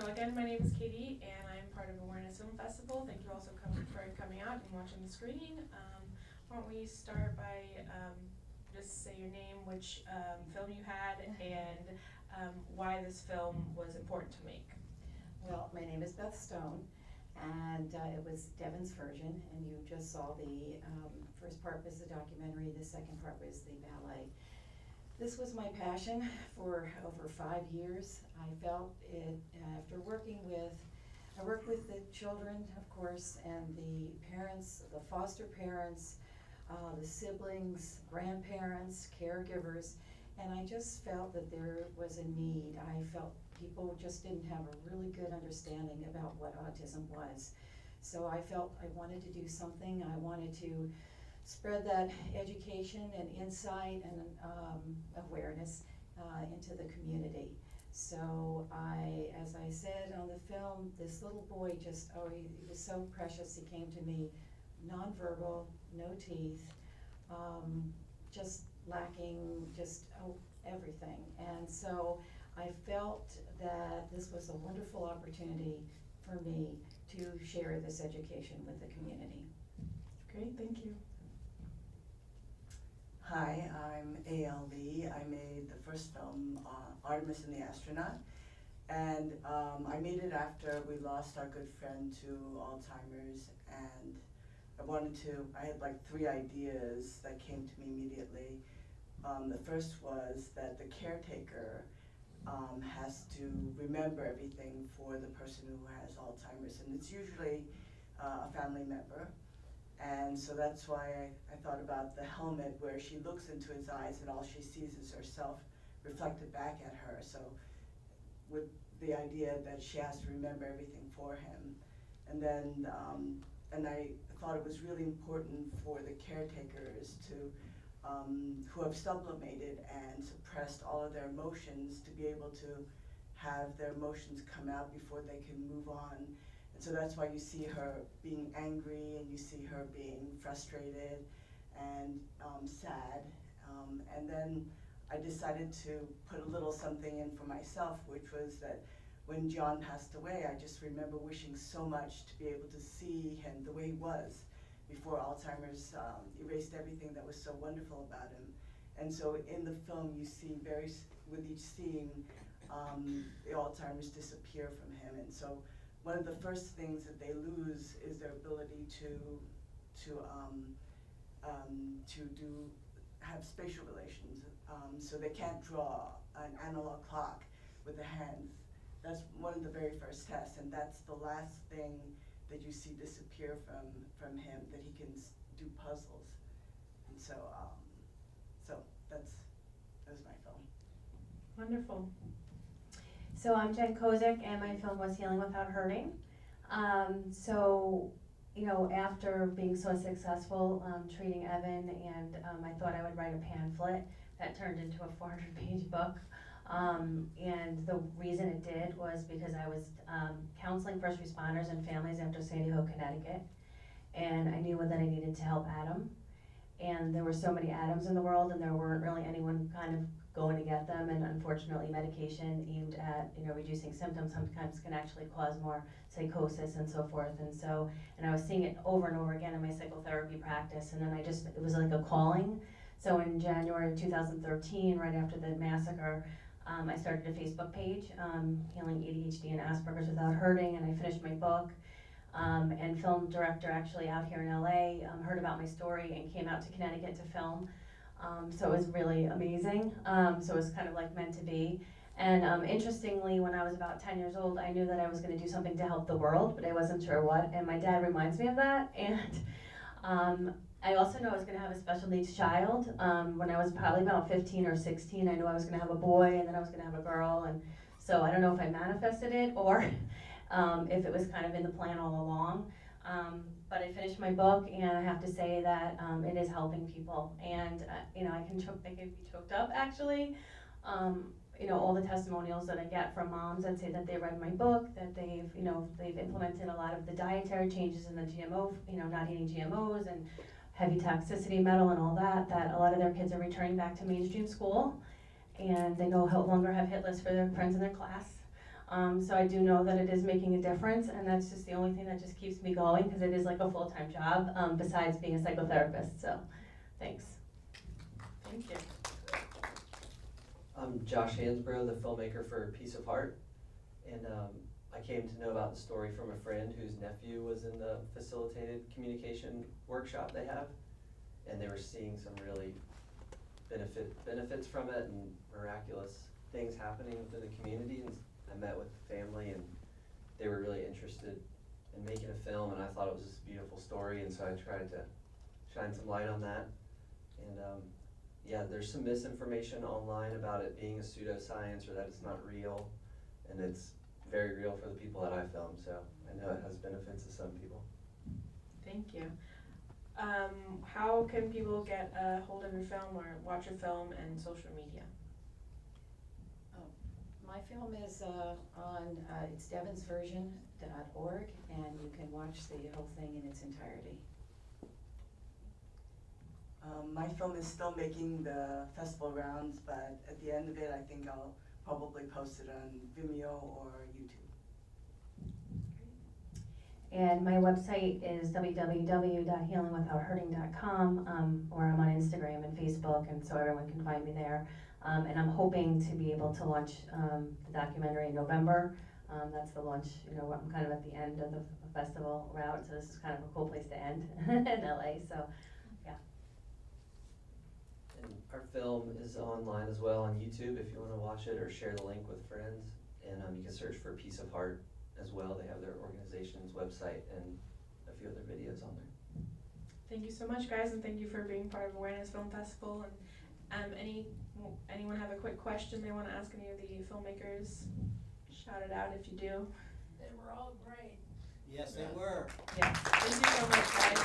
again, my name is Katie, and I'm part of Awareness Film Festival. Thank you also for coming out and watching the screening. Why don't we start by just say your name, which film you had, and why this film was important to make. Well, my name is Beth Stone, and it was Devon's version, and you just saw the first part was the documentary, the second part was the ballet. This was my passion for over 5 years. I felt it after I worked with the children, of course, and the parents, the foster parents, the siblings, grandparents, caregivers, and I just felt that there was a need. I felt people just didn't have a really good understanding about what autism was. So I felt I wanted to do something. I wanted to spread that education and insight and awareness into the community. So as I said on the film, this little boy just, he was so precious. He came to me nonverbal, no teeth, just lacking everything. And so I felt that this was a wonderful opportunity for me to share this education with the community. Great, thank you. Hi, I'm A.L. Lee. I made the first film, Artemis and the Astronaut, and I made it after we lost our good friend to Alzheimer's, and I had like 3 ideas that came to me immediately. The first was that the caretaker has to remember everything for the person who has Alzheimer's, and it's usually a family member. And so that's why I thought about the helmet, where she looks into his eyes and all she sees is herself reflected back at her. So with the idea that she has to remember everything for him. And then, and I thought it was really important for the caretakers who have sublimated and suppressed all of their emotions to be able to have their emotions come out before they can move on. And so that's why you see her being angry, and you see her being frustrated and sad. And then I decided to put a little something in for myself, which was that when John passed away, I just remember wishing so much to be able to see him the way he was before Alzheimer's erased everything that was so wonderful about him. And so in the film, you see with each scene, the Alzheimer's disappear from him. And so one of the first things that they lose is their ability to have spatial relations. So they can't draw an analog clock with the hands. That's one of the very first tests, and that's the last thing that you see disappear from him, that he can do puzzles. And so that was my film. Wonderful. So I'm Jen Kozik, and my film was Healing Without Hurting. So, you know, after being so successful treating Evan, and I thought I would write a pamphlet that turned into a 400-page book. And the reason it did was because I was counseling first responders and families after Sandy Hook, Connecticut, and I knew that I needed to help Adam. And there were so many Adams in the world, and there weren't really anyone kind of going to get them, and unfortunately medication aimed at, you know, reducing symptoms sometimes can actually cause more psychosis and so forth. And I was seeing it over and over again in my psychotherapy practice, and then it was like a calling. So in January of 2013, right after the massacre, I started a Facebook page, Healing ADHD and Asperger's Without Hurting, and I finished my book. And film director actually out here in LA heard about my story and came out to Connecticut to film. So it was really amazing. So it was kind of like meant to be. And interestingly, when I was about 10 years old, I knew that I was going to do something to help the world, but I wasn't sure what. And my dad reminds me of that. And I also knew I was going to have a special needs child. When I was probably about 15 or 16, I knew I was going to have a boy, and then I was going to have a girl. And so I don't know if I manifested it or if it was kind of in the plan all along. But I finished my book, and I have to say that it is helping people. And you know, I can be choked up actually. You know, all the testimonials that I get from moms that say that they read my book, that they've implemented a lot of the dietary changes in the GMO, you know, not eating GMOs and heavy toxicity metal and all that, that a lot of their kids are returning back to mainstream school, and they no longer have hit lists for their friends in their class. So I do know that it is making a difference, and that's just the only thing that just keeps me going, because it is like a full-time job, besides being a psychotherapist, so, thanks. Thank you. I'm Josh Hansbrough, the filmmaker for Piece of Heart, and I came to know about the story from a friend whose nephew was in the facilitated communication workshop they have, and they were seeing some really benefits from it and miraculous things happening within the community. And I met with the family, and they were really interested in making a film, and I thought it was this beautiful story, and so I tried to shine some light on that. And yeah, there's some misinformation online about it being a pseudoscience or that it's not real, and it's very real for the people that I filmed, so I know it has benefits to some people. Thank you. How can people get a hold of your film or watch your film and social media? My film is on, it's devinsversion.org, and you can watch the whole thing in its entirety. My film is still making the festival rounds, but at the end of it, I think I'll probably post it on Vimeo or YouTube. And my website is www.healingwithouthurting.com, or I'm on Instagram and Facebook, and so everyone can find me there. And I'm hoping to be able to launch the documentary in November. That's the launch, I'm kind of at the end of the festival route, so this is kind of a cool place to end in LA, so, yeah. And our film is online as well on YouTube if you want to watch it or share the link with friends. And you can search for Piece of Heart as well. They have their organization's website and a few other videos on there. Thank you so much, guys, and thank you for being part of Awareness Film Festival. And anyone have a quick question they want to ask any of the filmmakers? Shout it out if you do. They were all great. Yes, they were. Yeah. Thank you so much, guys.